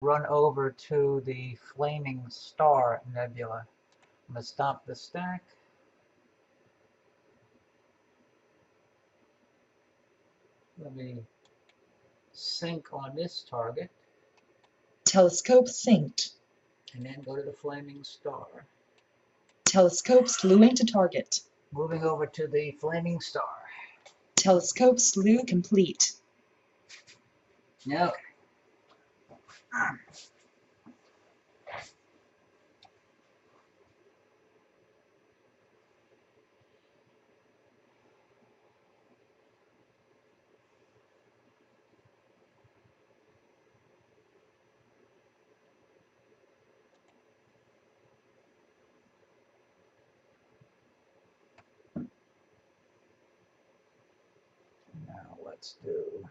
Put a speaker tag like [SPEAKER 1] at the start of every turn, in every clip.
[SPEAKER 1] run over to the Flaming Star Nebula. I'm going to stop the stack. Let me sync on this target.
[SPEAKER 2] Telescope synced.
[SPEAKER 1] And then go to the Flaming Star.
[SPEAKER 2] Telescope slewing to target.
[SPEAKER 1] Moving over to the Flaming Star.
[SPEAKER 2] Telescope slew complete.
[SPEAKER 1] Okay. Now let's do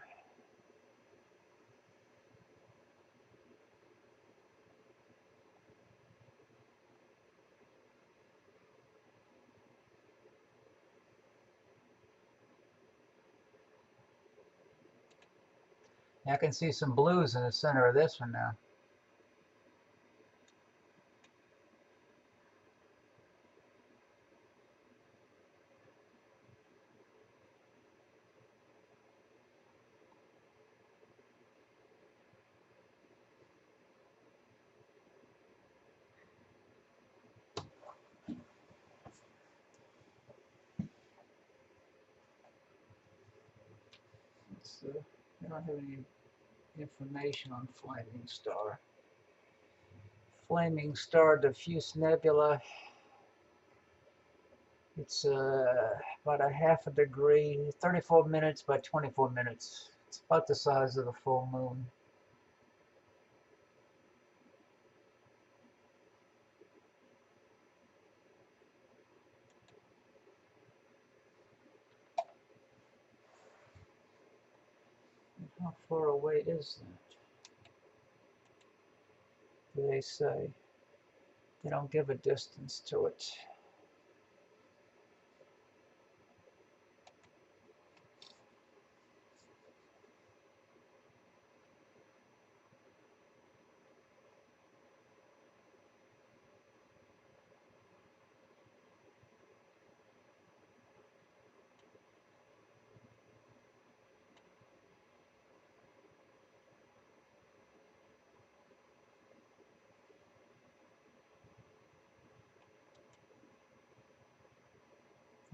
[SPEAKER 1] I can see some blues in the center of this one now. I don't have any information on Flaming Star. Flaming Star Diffuse Nebula. It's about a half a degree, 34 minutes by 24 minutes. It's about the size of the full moon. How far away is that? Do they say? They don't give a distance to it.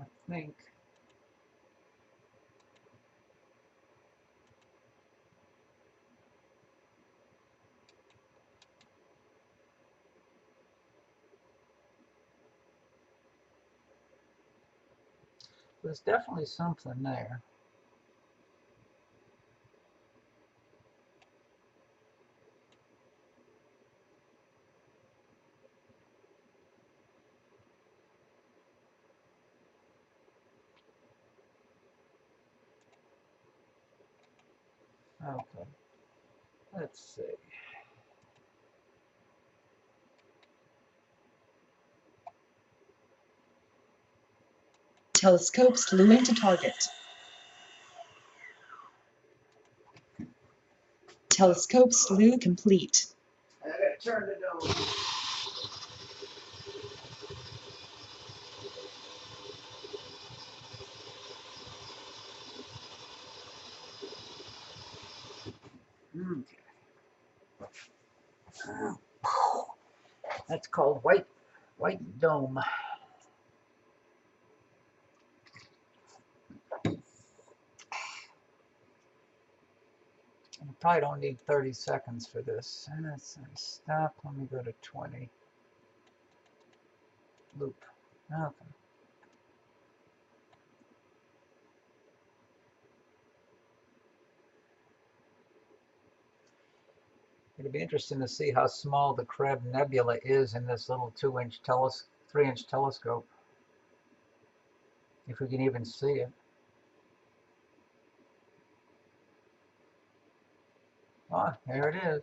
[SPEAKER 1] I think there's definitely something there. Okay, let's see.
[SPEAKER 2] Telescope slewing to target. Telescope slew complete.
[SPEAKER 1] I gotta turn the nose. Okay. That's called white dome. I probably don't need 30 seconds for this. Let's stop. Let me go to 20. Loop. Okay. It'll be interesting to see how small the Crab Nebula is in this little 3-inch telescope. If we can even see it. Ah, there it is.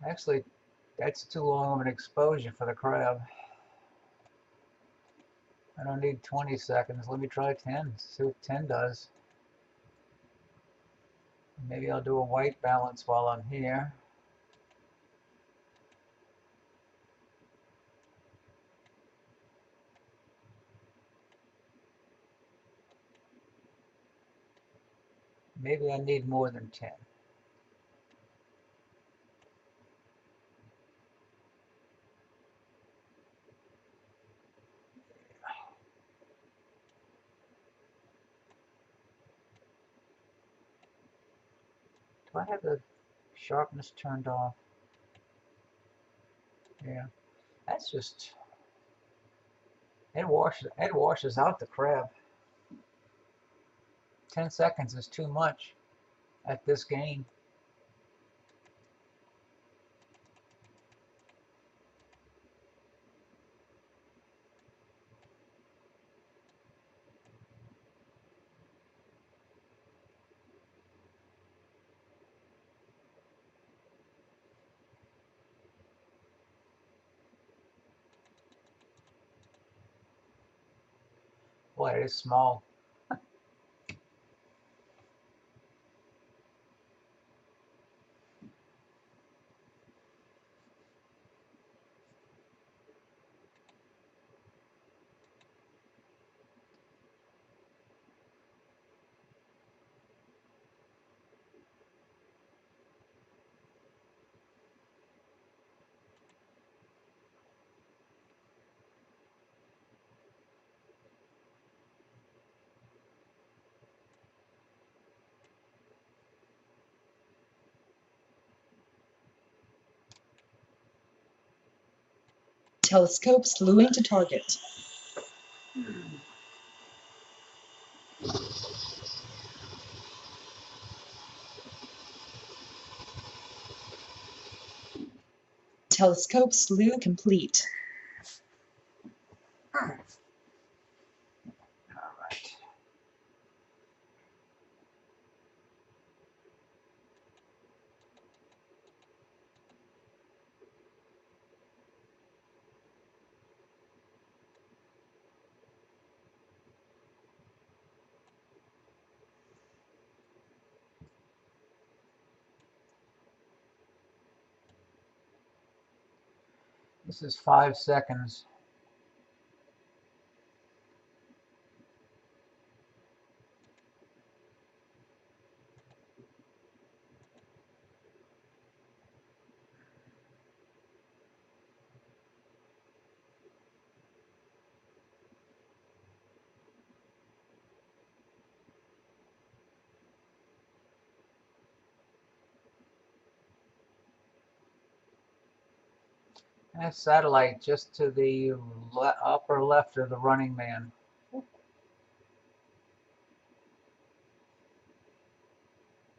[SPEAKER 1] Actually, that's too long of an exposure for the crab. I don't need 20 seconds. Let me try 10. See what 10 does. Maybe I'll do a white balance while I'm here. Maybe I need more than 10. Do I have the sharpness turned off? Yeah, that's just, it washes out the crab. 10 seconds is too much at this gain. Boy, it is small.
[SPEAKER 2] Telescope slewing to target. Telescope slew complete.
[SPEAKER 1] All right. This is 5 seconds. That's satellite just to the upper left of the running man.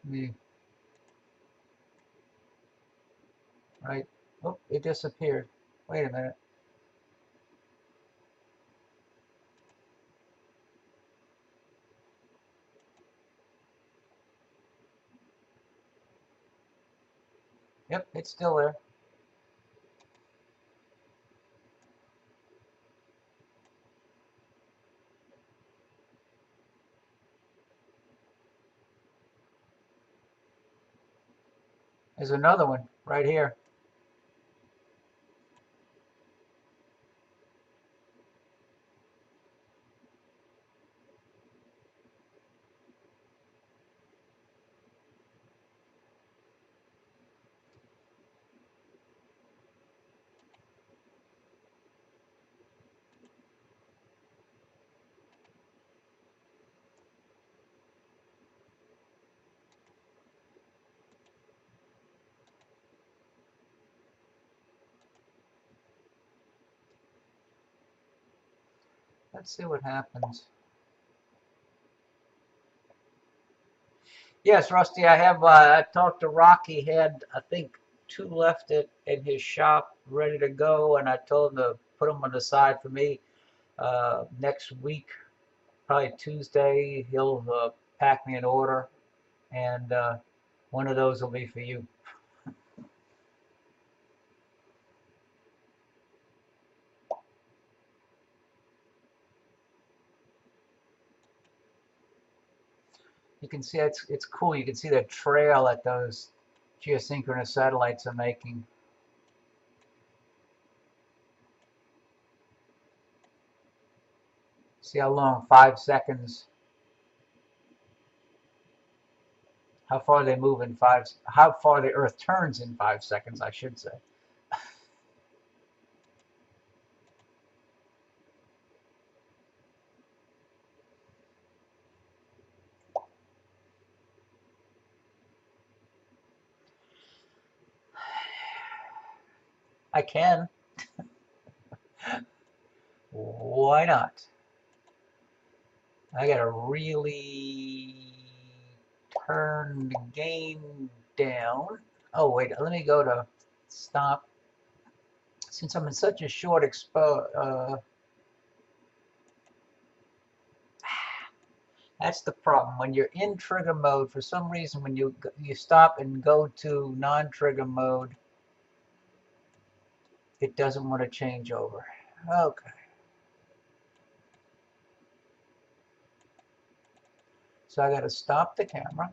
[SPEAKER 1] Me, right? Oh, it disappeared. Wait a minute. Yep, it's still there. There's another one right here. Let's see what happens. Yes, Rusty, I have. I talked to Rocky. He had, I think, 2 left in his shop, ready to go, and I told him to put them on the side for me. Next week, probably Tuesday, he'll pack me an order, and one of those will be for you. You can see it's cool. You can see the trail that those geosynchronous satellites are making. See how long? 5 seconds. How far they move in how far the Earth turns in 5 seconds, I should say. I can. Why not? I gotta really turn the game down. Oh wait, let me go to stop. Since I'm in such a short that's the problem. When you're in trigger mode, for some reason, when you stop and go to non-trigger mode, it doesn't want to change over. Okay. So I got to stop the camera,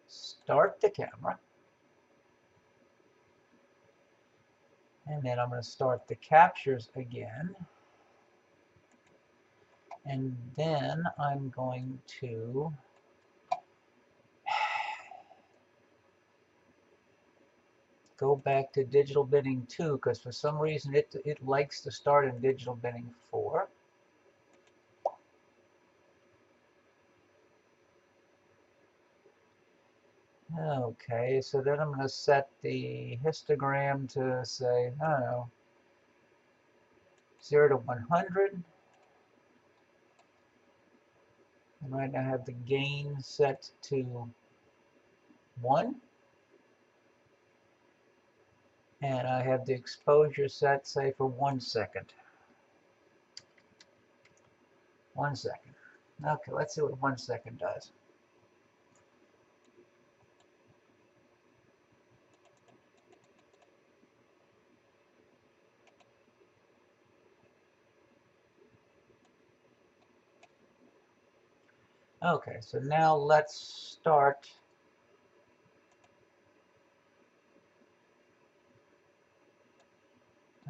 [SPEAKER 1] start the camera, and then I'm going to start the captures again. And then I'm going to go back to digital binning 2 because for some reason it likes to start in digital binning 4. Okay, so then I'm going to set the histogram to say, I don't know, 0 to 100. And right now I have the gain set to 1. And I have the exposure set, say, for 1 second. 1 second. Okay, let's see what 1 second does. Okay, so now let's start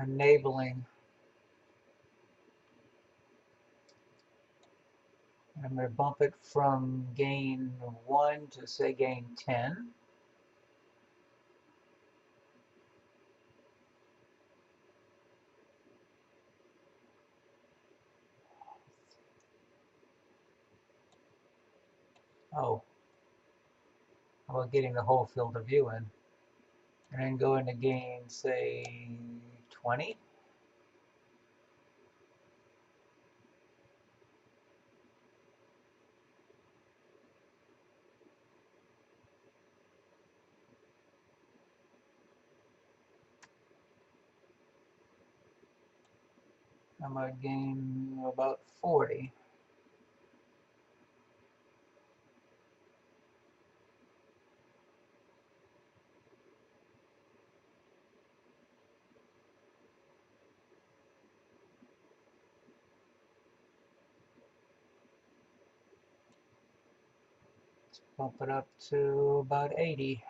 [SPEAKER 1] enabling. I'm going to bump it from gain 1 to, say, gain 10. Oh, how about getting the whole field of view in? And then go into gain, say, 20. I'm going to gain about 40. Let's bump it up to about 80.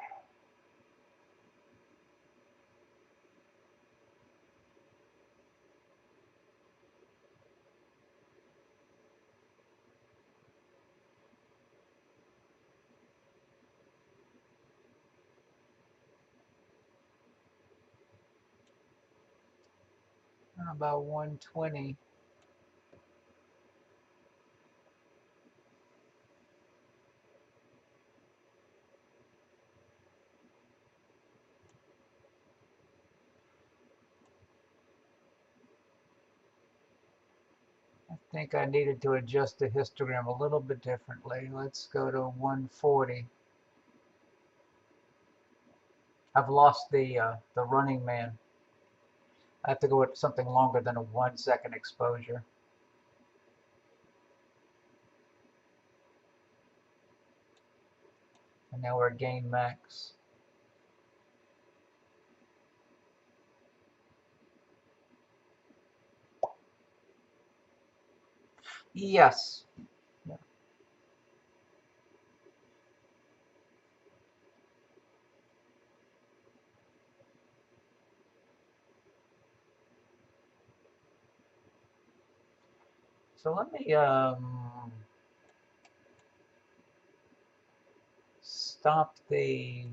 [SPEAKER 1] About 120. I think I needed to adjust the histogram a little bit differently. Let's go to 140. I've lost the running man. I have to go with something longer than a 1 second exposure. And now we're at gain max. Yes. Yeah. So let me stop the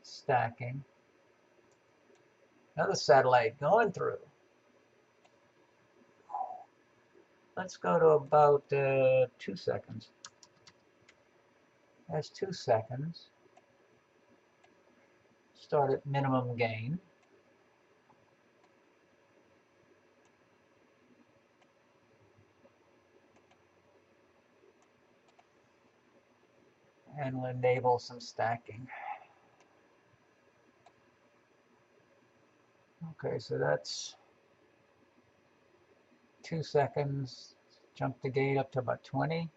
[SPEAKER 1] stacking. Another satellite going through. Let's go to about 2 seconds. That's 2 seconds. Start at minimum gain. And we'll enable some stacking. Okay, so that's 2 seconds. Jump the gain up to about 20.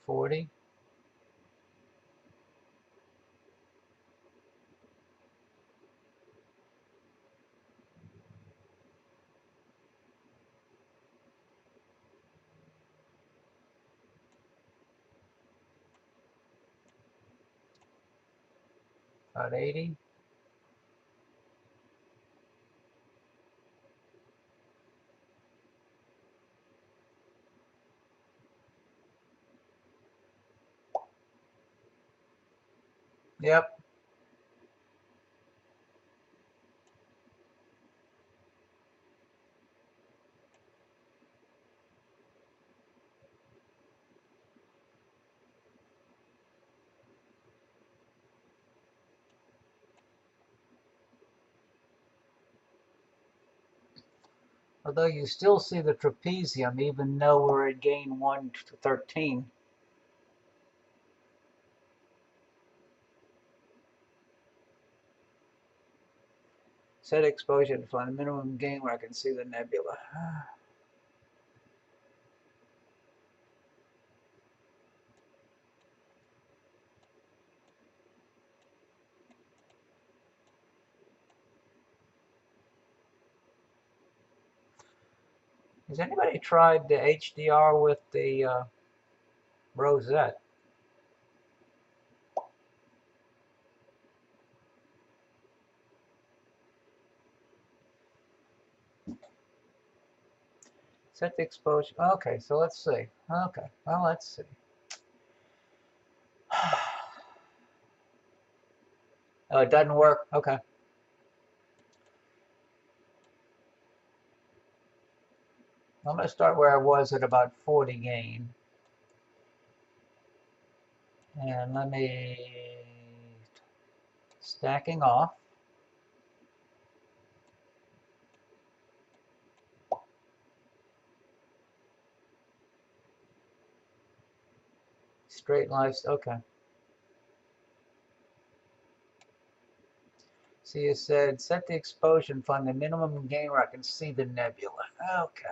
[SPEAKER 1] $40. About 80. Yep. Although you still see the trapezium, even though we're at gain 113. Set exposure to find a minimum gain where I can see the nebula. Has anybody tried the HDR with the rosette? Set the exposure. Okay, so let's see. Okay, well, let's see. Oh, it doesn't work. Okay. I'm going to start where I was at about 40 gain. And let me stacking off. Straight lines. Okay. So you said set the exposure and find the minimum gain where I can see the nebula. Okay.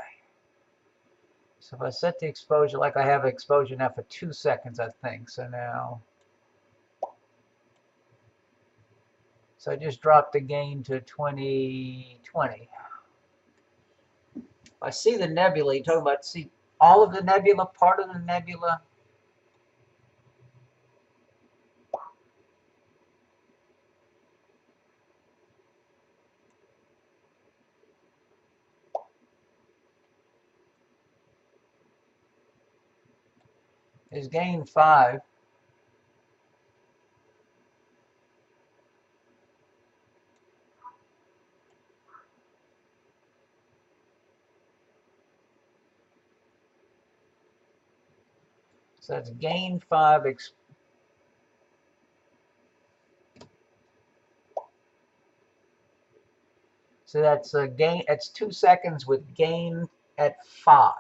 [SPEAKER 1] So if I set the exposure, like I have exposure now for 2 seconds, I think. So now, so I just dropped the gain to 2020. I see the nebula. You're talking about see all of the nebula, part of the nebula. Is gain 5. So that's gain 5. So that's a gain. It's 2 seconds with gain at 5.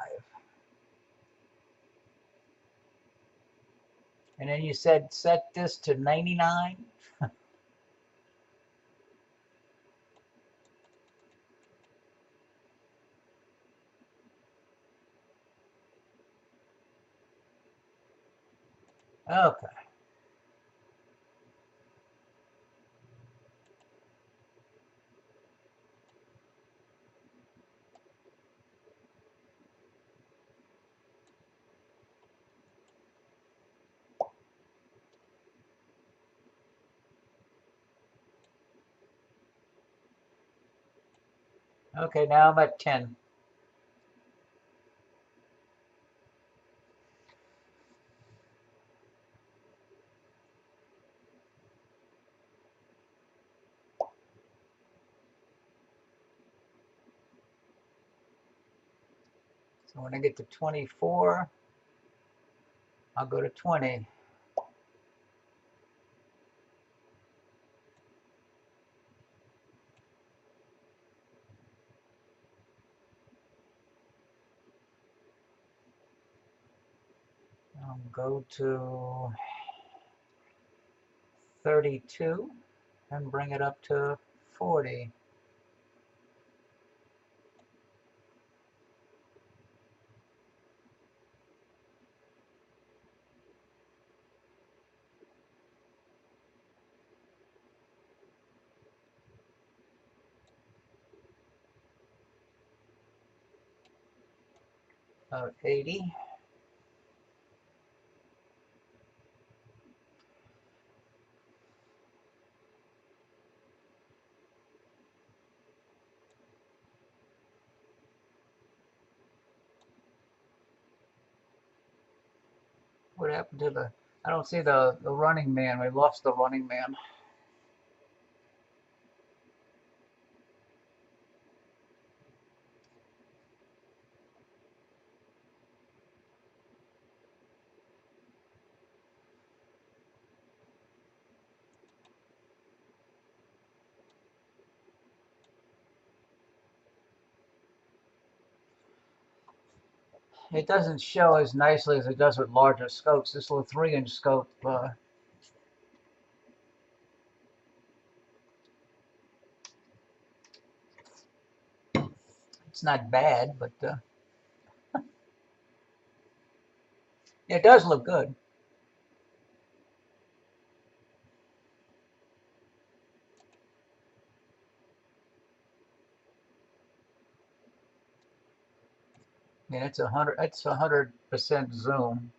[SPEAKER 1] And then you said set this to 99. Okay. Okay, now I'm at 10. So when I get to 24, I'll go to 20. I'll go to 32 and bring it up to 40. About 80. What happened to the, I don't see the running man. We lost the running man. It doesn't show as nicely as it does with larger scopes. This little 3-inch scope, it's not bad, but it does look good. I mean, it's 100% zoom.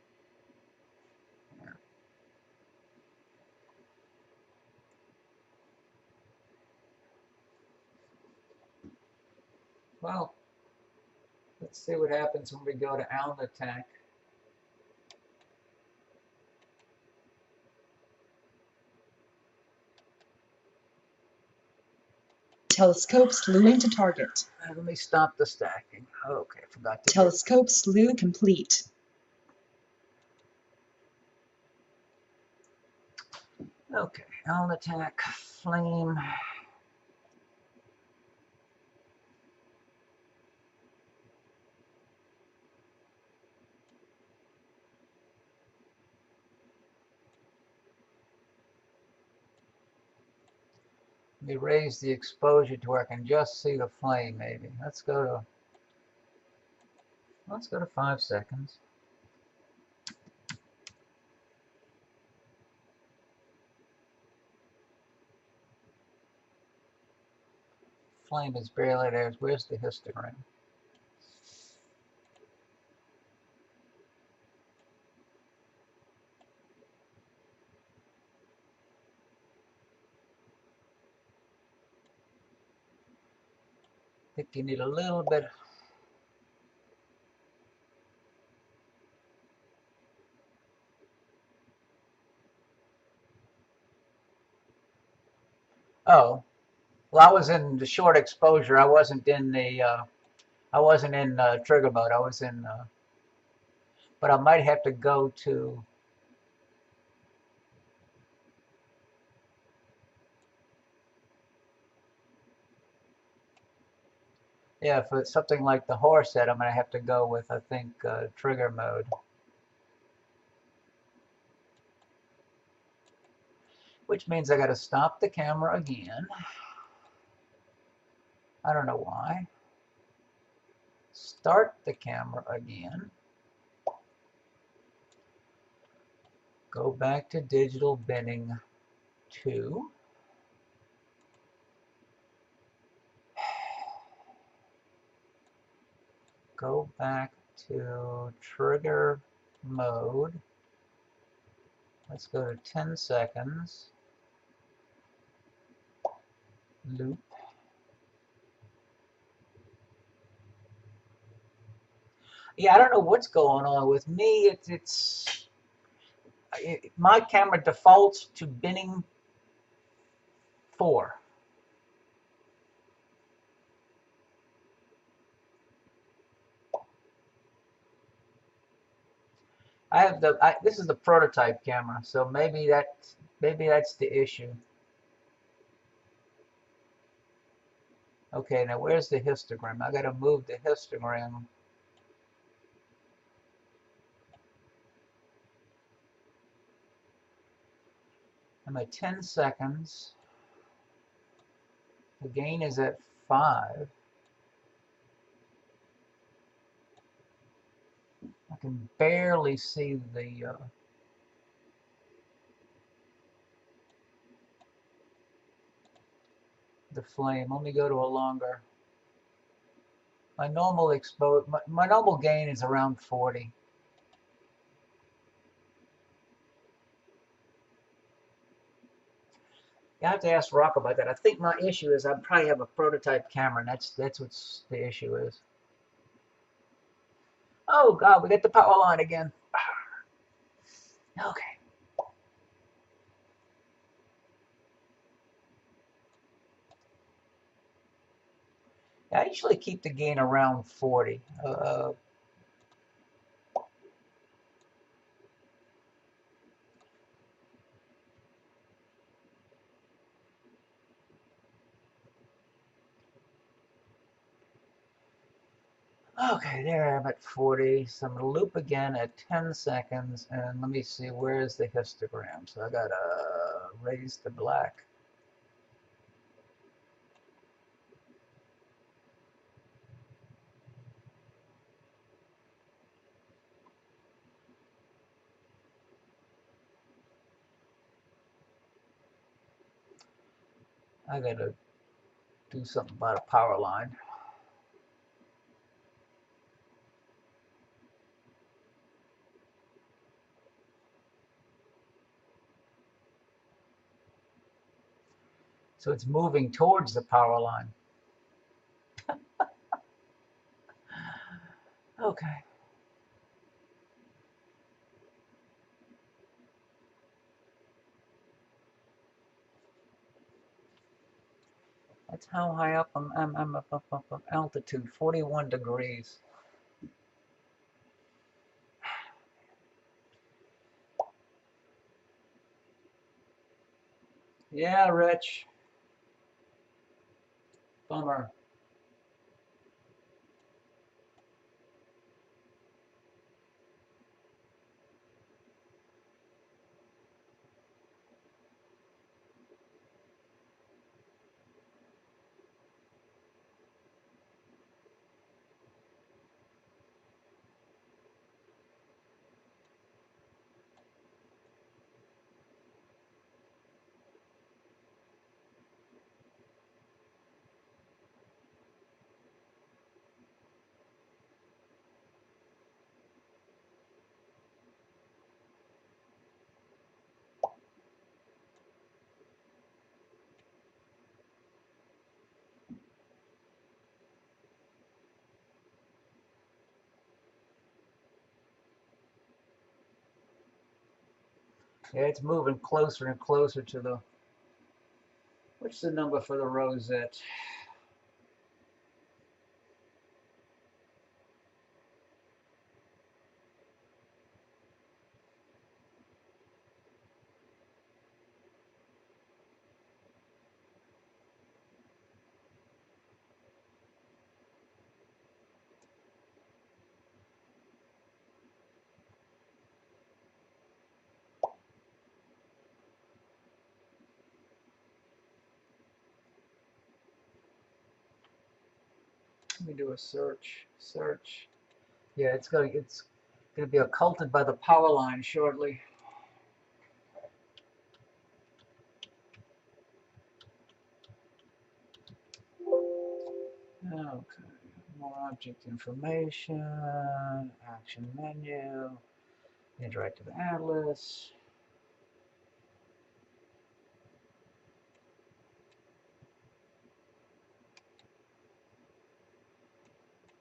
[SPEAKER 1] Well, let's see what happens when we go to MallinCam.
[SPEAKER 2] Telescope slewing to target.
[SPEAKER 1] Let me stop the stacking. Okay, forgot to
[SPEAKER 2] Telescope slew complete.
[SPEAKER 1] Okay, MallinCam, flame. Let me raise the exposure to where I can just see the flame, maybe. Let's go to 5 seconds. Flame is barely there. Where's the histogram? I think you need a little bit. Oh, well, I was in the short exposure. I wasn't in trigger mode. I was in, but I might have to go to. Yeah, for something like the horse head, I'm going to have to go with, I think, trigger mode. Which means I got to stop the camera again. I don't know why. Start the camera again. Go back to digital binning 2. Go back to trigger mode. Let's go to 10 seconds. Loop. Yeah, I don't know what's going on with me. My camera defaults to binning 4. This is the prototype camera, so maybe that's the issue. Okay, now where's the histogram? I gotta move the histogram. I'm at 10 seconds. The gain is at 5. I can barely see the flame. Let me go to a longer. My normal gain is around 40. You have to ask Rock about that. I think my issue is I probably have a prototype camera, and that's what the issue is. Oh God, we got the power line again. Okay. I usually keep the gain around 40. Okay, there I'm at 40. So I'm going to loop again at 10 seconds. And let me see, where's the histogram? So I got to raise the black. I got to do something about a power line. So it's moving towards the power line. Okay. That's how high up I'm up altitude, 41 degrees. Yeah, Rich. Bummer. Yeah, it's moving closer and closer to the. What's the number for the rosette? Let me do a search. Search. Yeah, it's gonna be occulted by the power line shortly. Okay. More object information. Action menu. Interactive atlas.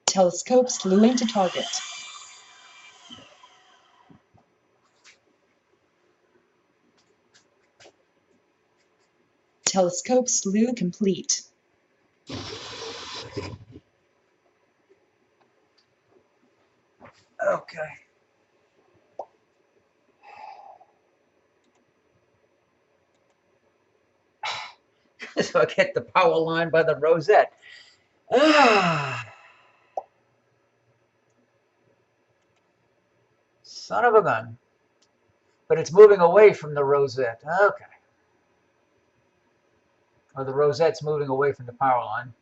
[SPEAKER 2] Telescope slewing to target. Telescope slew complete.
[SPEAKER 1] Okay. So I get the power line by the rosette. Ah, son of a gun. But it's moving away from the rosette. Okay. Or the rosette's moving away from the power line.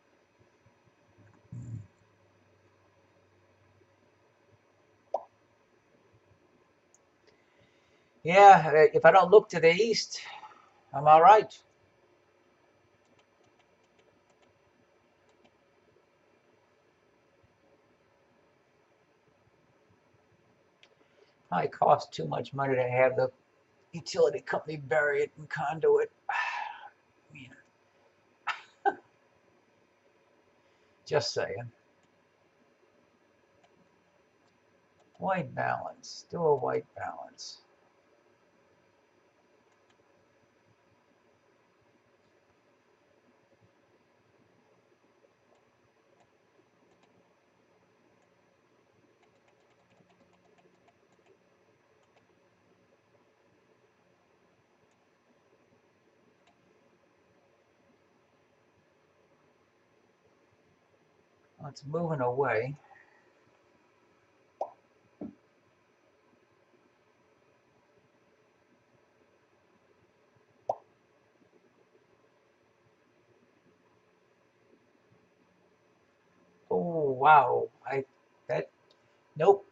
[SPEAKER 1] Yeah, if I don't look to the east, I'm all right. Probably cost too much money to have the utility company bury it in conduit. Just saying. White balance. Do a white balance. Well, it's moving away. Oh, wow. Nope.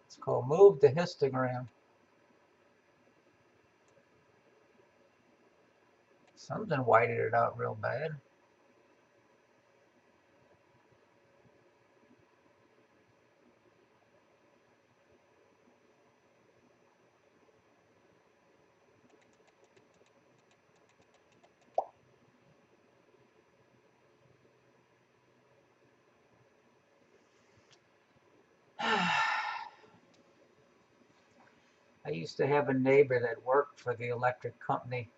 [SPEAKER 1] It's called move the histogram. Something whited it out real bad. I used to have a neighbor that worked for the electric company.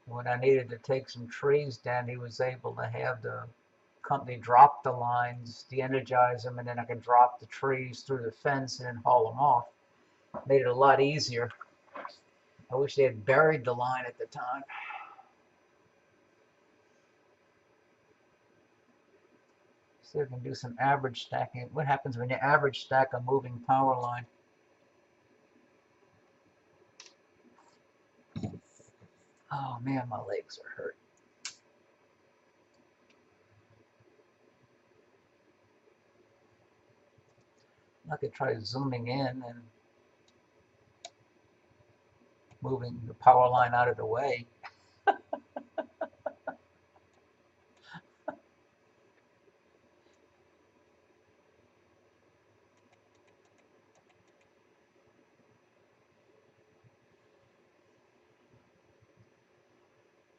[SPEAKER 1] When I needed to take some trees down, he was able to have the company drop the lines, de-energize them, and then I could drop the trees through the fence and then haul them off. Made it a lot easier. I wish they had buried the line at the time. See if I can do some average stacking. What happens when you average stack a moving power line? Oh man, my legs are hurt. I could try zooming in and moving the power line out of the way.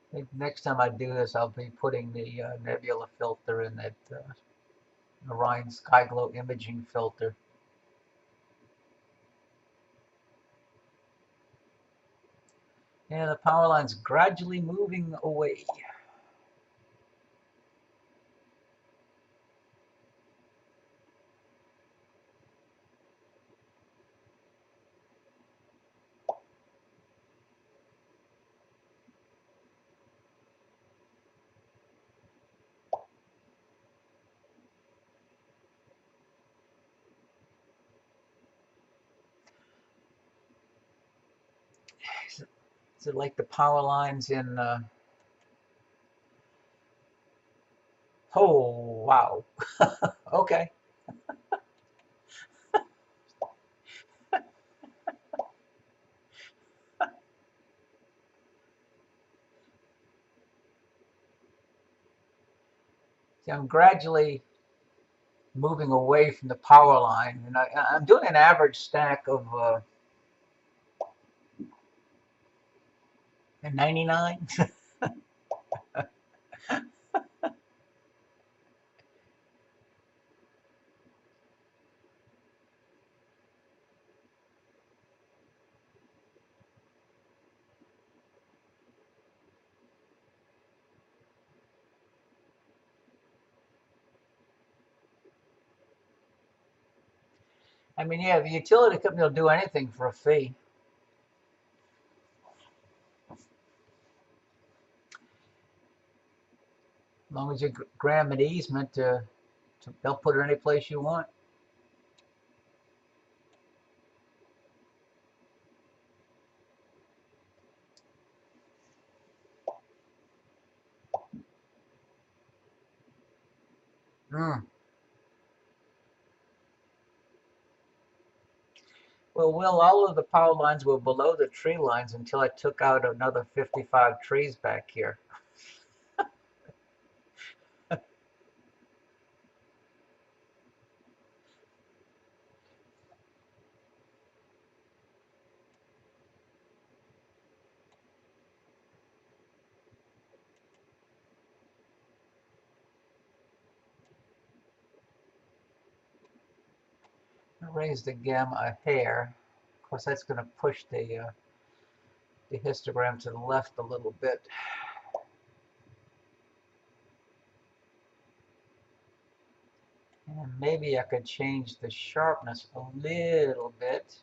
[SPEAKER 1] I think next time I do this, I'll be putting the nebula filter in that Orion Skyglow imaging filter. And the power line's gradually moving away. Is it like the power lines in oh wow. Okay. See, I'm gradually moving away from the power line, and I'm doing an average stack of 99. I mean, yeah, the utility company will do anything for a fee. As long as you grant an easement they'll put it any place you want. Mm. Well, Will, all of the power lines were below the tree lines until I took out another 55 trees back here. I raised the gamma a hair. Of course, that's going to push the histogram to the left a little bit. And maybe I could change the sharpness a little bit.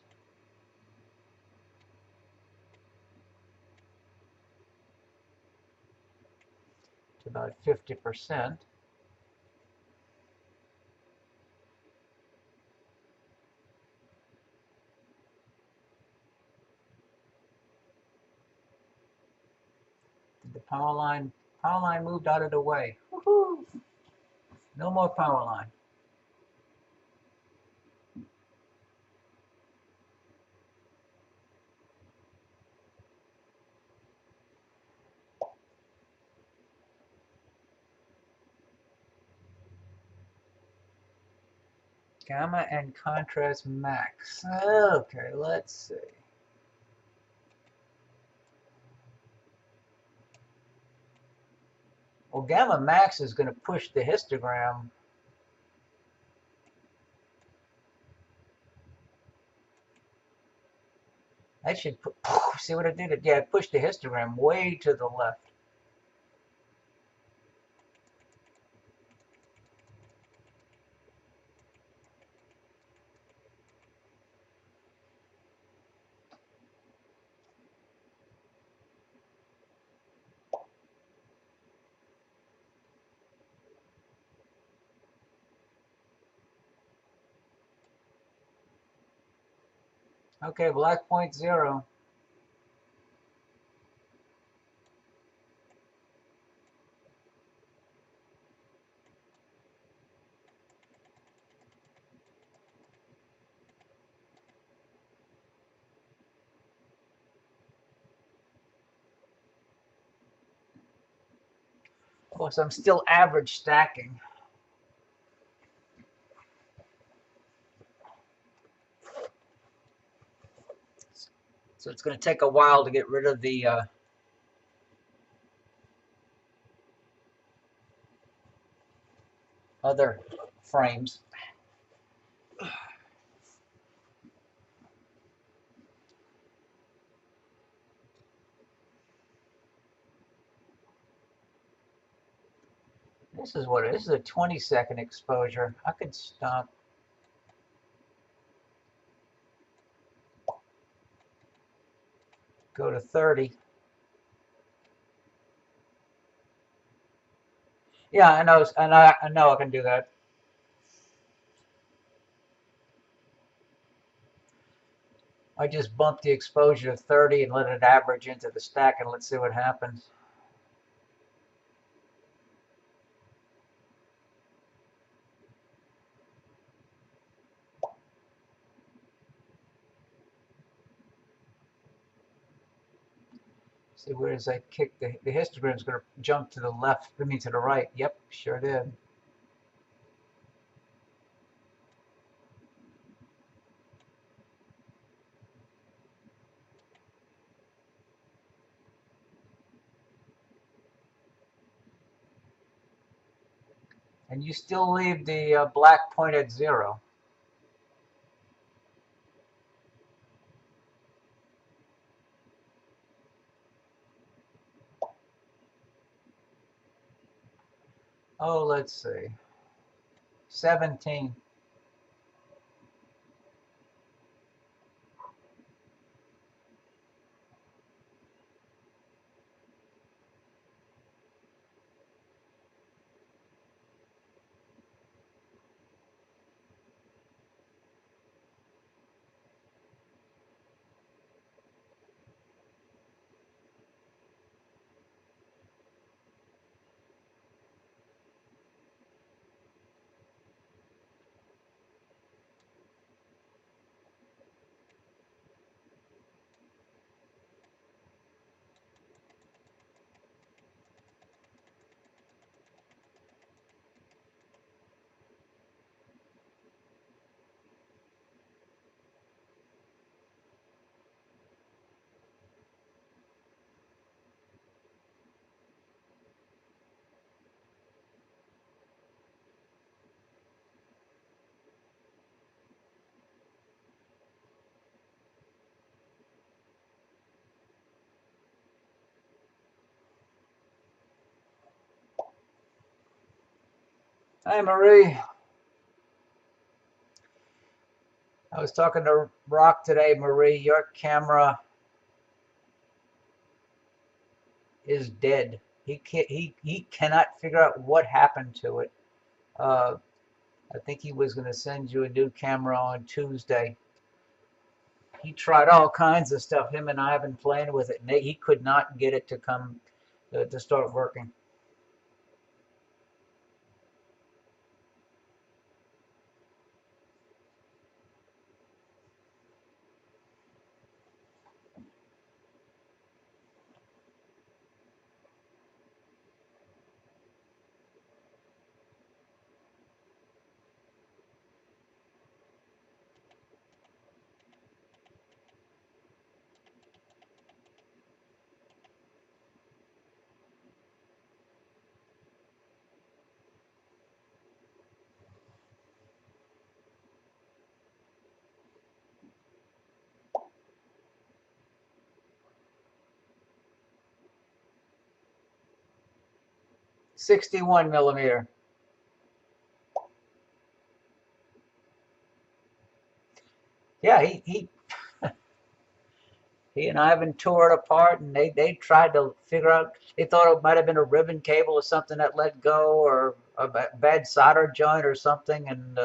[SPEAKER 1] To about 50%. The power line moved out of the way. Woohoo! No more power line. Gamma and contrast max. Okay, let's see. Well, gamma max is going to push the histogram. That should put, see what it did? Yeah, it pushed the histogram way to the left. Okay, black point 0. Of course, I'm still average stacking. So it's going to take a while to get rid of the other frames. This is a 20-second exposure. I could stop. Go to 30. Yeah, I know, and I know I can do that. I just bump the exposure to 30 and let it average into the stack, and let's see what happens. See, where does that kick? The histogram's going to jump to the left, I mean to the right. Yep, sure did. And you still leave the black point at 0. Oh, let's see. 17. Hi, Marie. I was talking to Rock today, Marie. Your camera is dead. He cannot figure out what happened to it. Uh, I think he was going to send you a new camera on Tuesday. He tried all kinds of stuff. Him and I have been playing with it, and he could not get it to come to start working. '61 millimeter. Yeah, he and Ivan tore it apart, and they tried to figure out. They thought it might have been a ribbon cable or something that let go, or a bad solder joint or something, and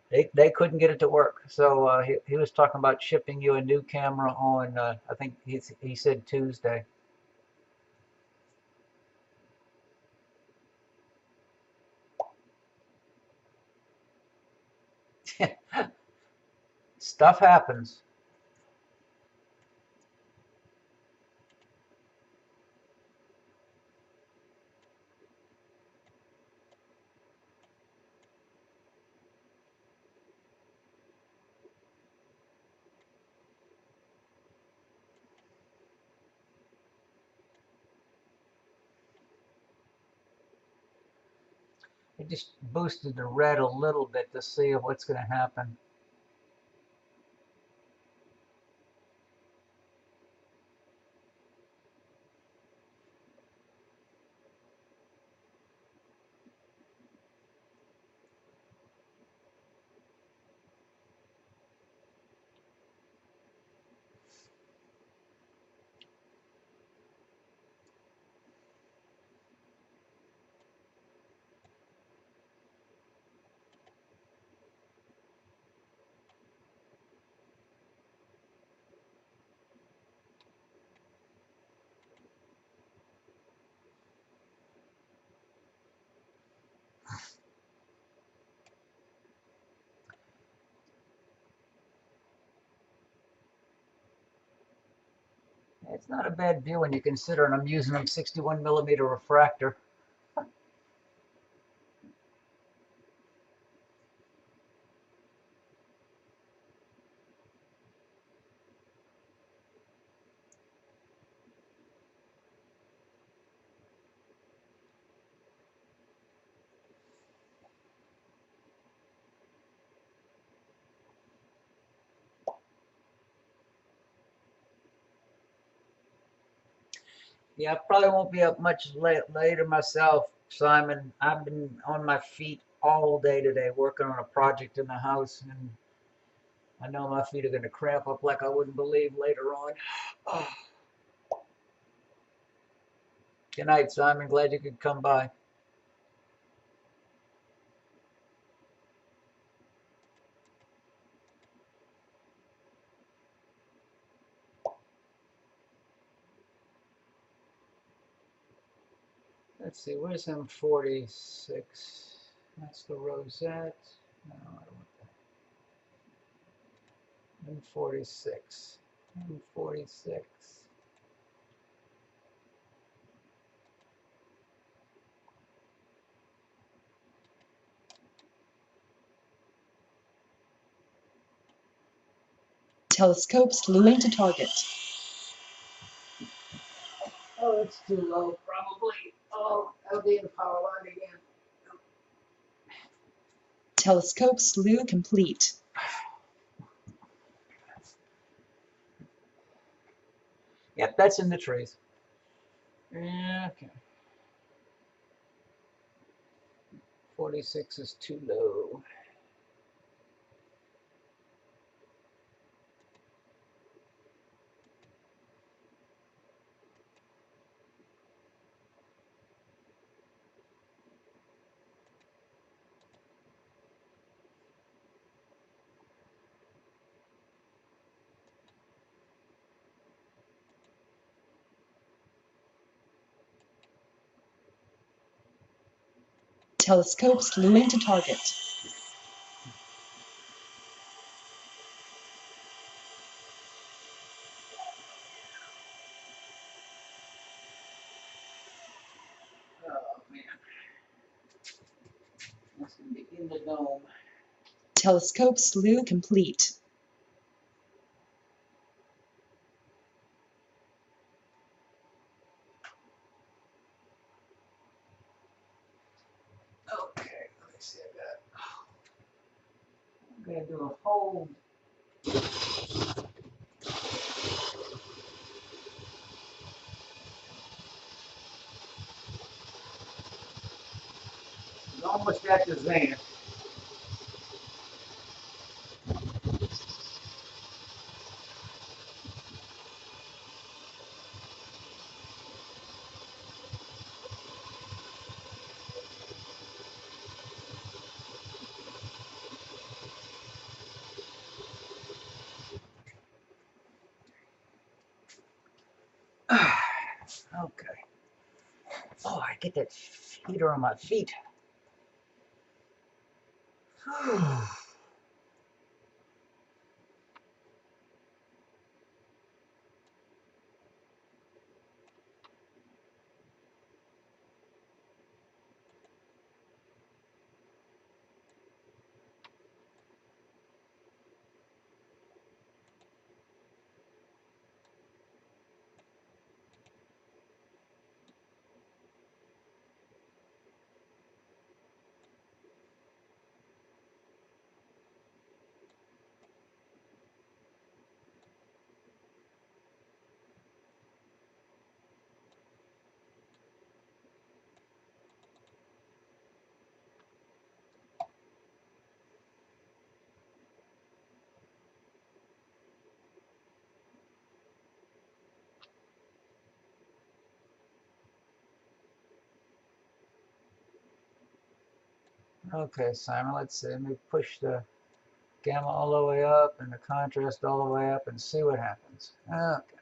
[SPEAKER 1] they couldn't get it to work. So he was talking about shipping you a new camera on. I think he said Tuesday. Stuff happens. It just boosted the red a little bit to see what's going to happen. It's not a bad view when you consider, and I'm using a 61 millimeter refractor. Yeah, I probably won't be up much later myself, Simon. I've been on my feet all day today working on a project in the house, and I know my feet are going to cramp up like I wouldn't believe later on. Oh, good night, Simon. Glad you could come by. Let's see, where's M46? That's the rosette. No, I don't want that. M46. M46.
[SPEAKER 2] Telescope slewing to target.
[SPEAKER 1] Oh, it's too low, probably. Oh, that'll be in power line again.
[SPEAKER 2] Telescope slew complete.
[SPEAKER 1] Yep, that's in the trees. Yeah, okay. 46 is too low.
[SPEAKER 2] Telescope slewing to target.
[SPEAKER 1] Oh man, that's gonna be in the dome.
[SPEAKER 2] Telescope slew complete.
[SPEAKER 1] Okay, let me see. I'm gonna do a whole. It's almost at the zenith. Okay. Oh, I get that heater on my feet. Okay, Simon, let's see. Let me push the gamma all the way up and the contrast all the way up and see what happens. Okay.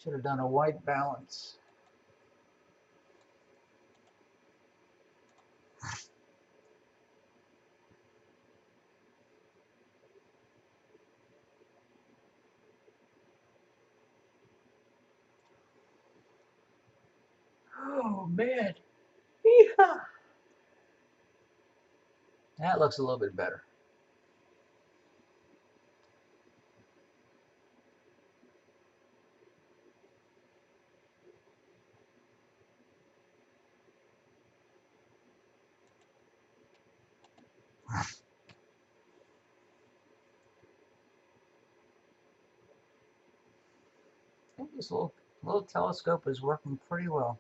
[SPEAKER 1] Should have done a white balance. Oh, man. Yeah. That looks a little bit better. I think this little telescope is working pretty well.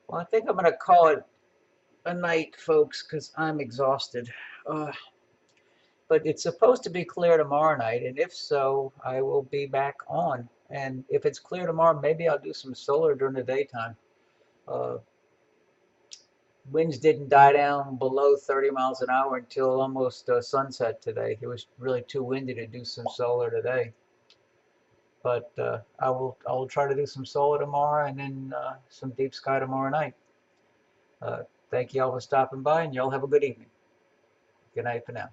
[SPEAKER 1] Well, I think I'm going to call it a night, folks, because I'm exhausted. Uh, but it's supposed to be clear tomorrow night, and if so, I will be back on. And if it's clear tomorrow, maybe I'll do some solar during the daytime. Uh, Winds didn't die down below 30 miles an hour until almost sunset today. It was really too windy to do some solar today. But I will try to do some solar tomorrow and then some deep sky tomorrow night. Thank you all for stopping by, and y'all have a good evening. Good night for now.